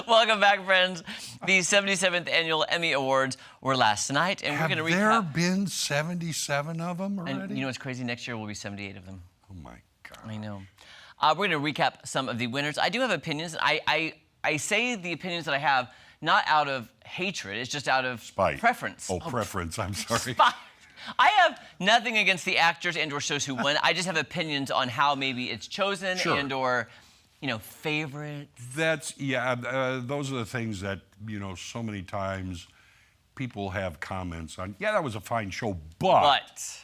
Welcome back, friends. The 77th Annual Emmy Awards were last night, and we're going to recap. Have there been 77 of them already? And you know what's crazy? Next year will be 78 of them. Oh, my God. I know. We're going to recap some of the winners. I do have opinions. I say the opinions that I have not out of hatred. It's just out of spite. Preference. Oh, preference. I'm sorry. Spite. I have nothing against the actors and/or shows who win. I just have opinions on how maybe it's chosen and/or, you know, favorites. That's, yeah, those are the things that, you know, so many times people have comments on. Yeah, that was a fine show, but.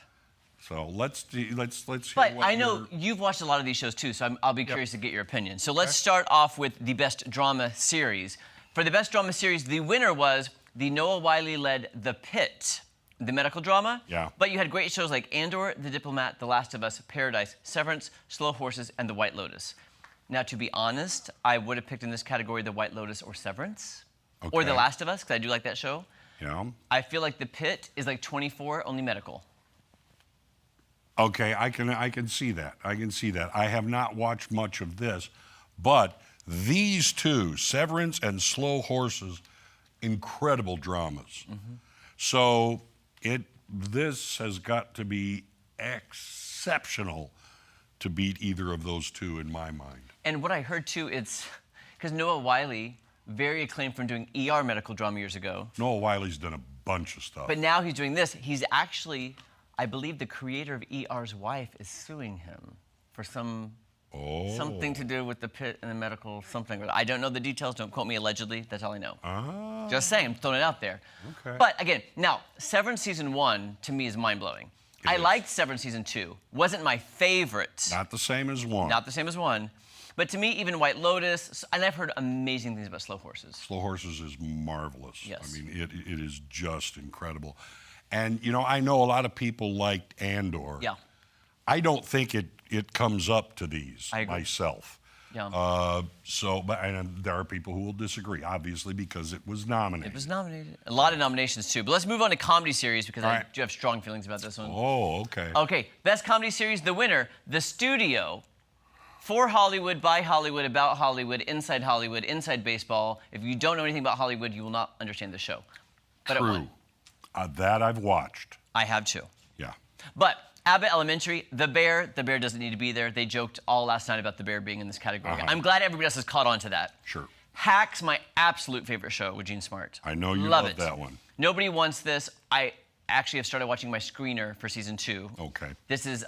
So let's hear But what I know you've watched a lot of these shows too, so I'll be curious to get your opinion. So let's start off with the best drama series. For the best drama series, the winner was the Noah Wyle-led The Pit, the medical drama. Yeah. But you had great shows like Andor, The Diplomat, The Last of Us, Paradise, Severance, Slow Horses, and The White Lotus. Now, to be honest, I would have picked in this category The White Lotus or Severance, or The Last of Us, because I do like that show. Yeah. I feel like The Pit is like 24, only medical. Okay, I can see that. I can see that. I have not watched much of this, but these two, Severance and Slow Horses, incredible dramas. Mm-hmm. So this has got to be exceptional to beat either of those two in my mind. And what I heard too, it's because Noah Wyle, very acclaimed from doing ER medical drama years ago. Noah Wile's done a bunch of stuff. But now he's doing this. He's actually, I believe the creator of ER's wife is suing him for something to do with the pit and the medical something. I don't know the details. Don't quote me allegedly. That's all I know. Ah. Just saying. I'm throwing it out there. Okay. But again, now, Severance Season 1 to me is mind-blowing. I liked Severance Season 2. Wasn't my favorite. Not the same as 1. Not the same as 1. But to me, even White Lotus, and I've heard amazing things about Slow Horses. Slow Horses is marvelous. Yes. I mean, it is just incredible. And, you know, I know a lot of people liked Andor. Yeah. I don't think it comes up to these myself. Yeah. And there are people who will disagree, obviously, because it was nominated. It was nominated. A lot of nominations, too. But let's move on to comedy series, because I do have strong feelings about this one. Oh, okay. Okay, best comedy series, the winner, The Studio. For Hollywood, by Hollywood, about Hollywood, inside baseball. If you don't know anything about Hollywood, you will not understand the show. But True. It won. That I've watched. I have too. Yeah. But Abbott Elementary, The Bear doesn't need to be there. They joked all last night about The Bear being in this category. I'm glad everybody else has caught on to that. Sure. Hacks, my absolute favorite show with Gene Smart. I know you love that one. Nobody wants this. I actually have started watching my screener for season 2. Okay. This is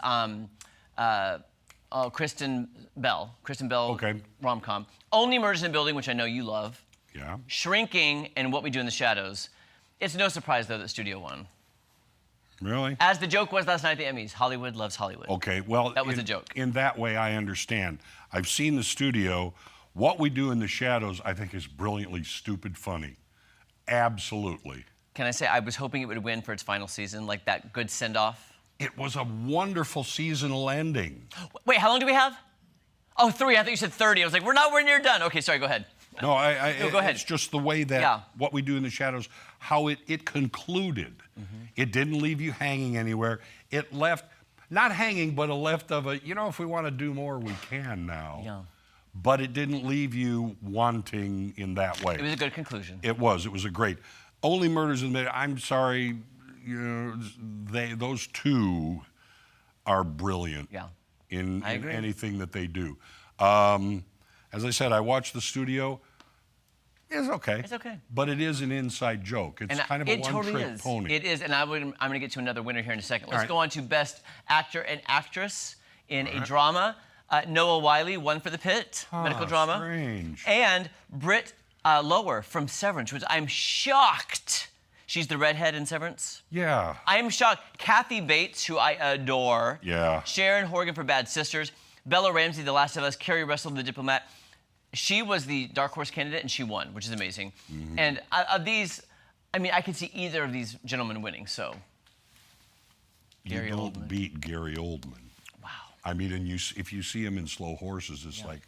Kristen Bell rom-com. Only Murders in the Building, which I know you love. Yeah. Shrinking and What We Do in the Shadows. It's no surprise, though, that Studio won. Really? As the joke was last night at the Emmys, Hollywood loves Hollywood. Okay, well, that was a joke. In that way, I understand. I've seen The Studio. What We Do in the Shadows, I think, is brilliantly stupid funny. Absolutely. Can I say I was hoping it would win for its final season, like that good send-off? It was a wonderful seasonal ending. Wait, how long do we have? Oh, 3. I thought you said 30. I was like, we're near done. Okay, sorry, go ahead. No, no, go ahead. It's just the way that What We Do in the Shadows, how it concluded. Mm-hmm. It didn't leave you hanging anywhere. It left, not hanging, but a left of a, you know, if we want to do more, we can now. Yeah. But it didn't leave you wanting in that way. It was a good conclusion. It was a great. Only Murders in the Building, I'm sorry, you know, those two are brilliant in anything that they do. As I said, I watched The Studio. It's okay. It's okay. But it is an inside joke. It's kind of a one-trick pony. It is, and I'm going to get to another winner here in a second. Let's go on to Best Actor and Actress in a Drama. Noah Wyle won for The Pit, medical drama. Strange. And Britt Lower from Severance, which I'm shocked. She's the redhead in Severance. Yeah. I am shocked. Kathy Bates, who I adore. Yeah. Sharon Horgan for Bad Sisters. Bella Ramsey, The Last of Us. Carrie Russell, The Diplomat. She was the dark horse candidate, and she won, which is amazing. Mm-hmm. And of these, I mean, I could see either of these gentlemen winning, so. You don't beat Gary Oldman. Wow. I mean, and if you see him in Slow Horses, it's like,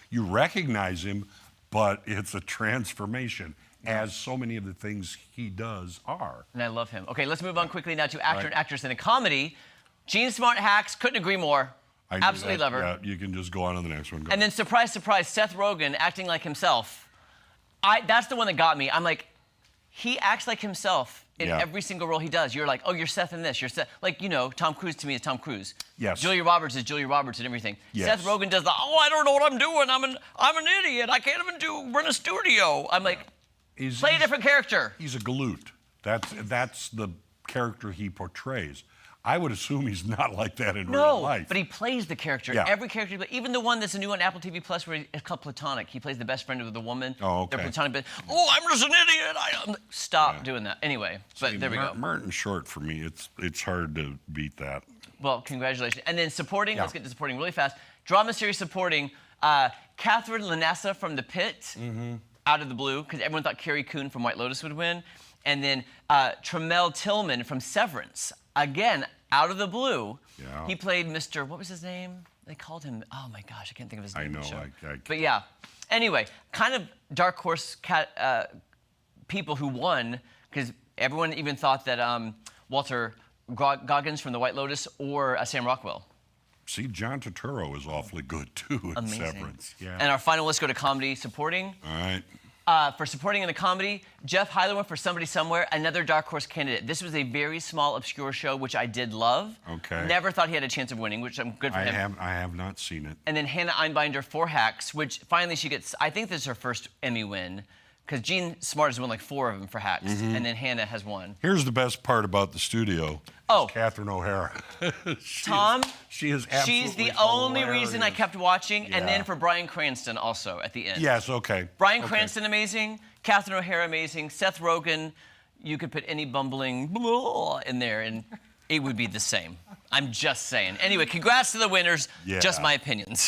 you recognize him, but it's a transformation, as so many of the things he does are. And I love him. Okay, let's move on quickly now to actor and actress in a comedy. Gene Smart Hacks, couldn't agree more. Absolutely love her. Yeah, you can just go on to the next one. And then surprise, surprise, Seth Rogen acting like himself That's the one that got me. I'm like, he acts like himself in Yeah. every single role he does. You're like, oh, you're Seth in this. You're Seth. Like, you know, Tom Cruise to me is Tom Cruise. Yes. Julia Roberts is Julia Roberts and everything. Yes. Seth Rogen does the, oh, I don't know what I'm doing. I'm an idiot. I can't even run a studio. I'm like, play a different character. He's a galoot. That's the character he portrays. I would assume he's not like that in real life. No, but he plays the character. Yeah. Every character, even the one that's a new on Apple TV Plus where it's called Platonic. He plays the best friend of the woman. Oh, okay. They're platonic, but, oh, I'm just an idiot. Stop doing that. Anyway, but See, there we go. Martin Short, for me, it's hard to beat that. Well, congratulations. And then supporting, Yeah. let's get to supporting really fast. Drama series supporting, Catherine Lanessa from The Pit, out of the blue, because everyone thought Carrie Coon from White Lotus would win. And then Tremel Tillman from Severance, again, out of the blue. Yeah. He played Mr., what was his name? They called him, oh my gosh, I can't think of his name. I know. in the show. I But yeah, anyway, kind of dark horse people who won, because everyone even thought that Walter Goggins from The White Lotus or Sam Rockwell. See, John Turturro is awfully good, too, in Amazing. Severance. Yeah. And our final, let's go to comedy supporting. All right. For supporting in a comedy, Jeff Hyler for Somebody Somewhere, another dark horse candidate. This was a very small, obscure show, which I did love. Okay. Never thought he had a chance of winning, which I'm good for him. I have not seen it. And then Hannah Einbinder for Hacks, which finally she gets, I think this is her first Emmy win, because Jean Smart has won like 4 of them for Hacks, and then Hannah has won. Here's the best part about the studio. Oh. Catherine O'Hara. Tom, she is absolutely she's the only hilarious. reason I kept watching, and then Yeah. for Bryan Cranston also at the end. Yes, okay. Bryan Okay. Cranston, amazing. Catherine O'Hara, amazing. Seth Rogen, you could put any bumbling blah in there, and it would be the same. I'm just saying. Anyway, congrats to the winners. Yeah. Just my opinions.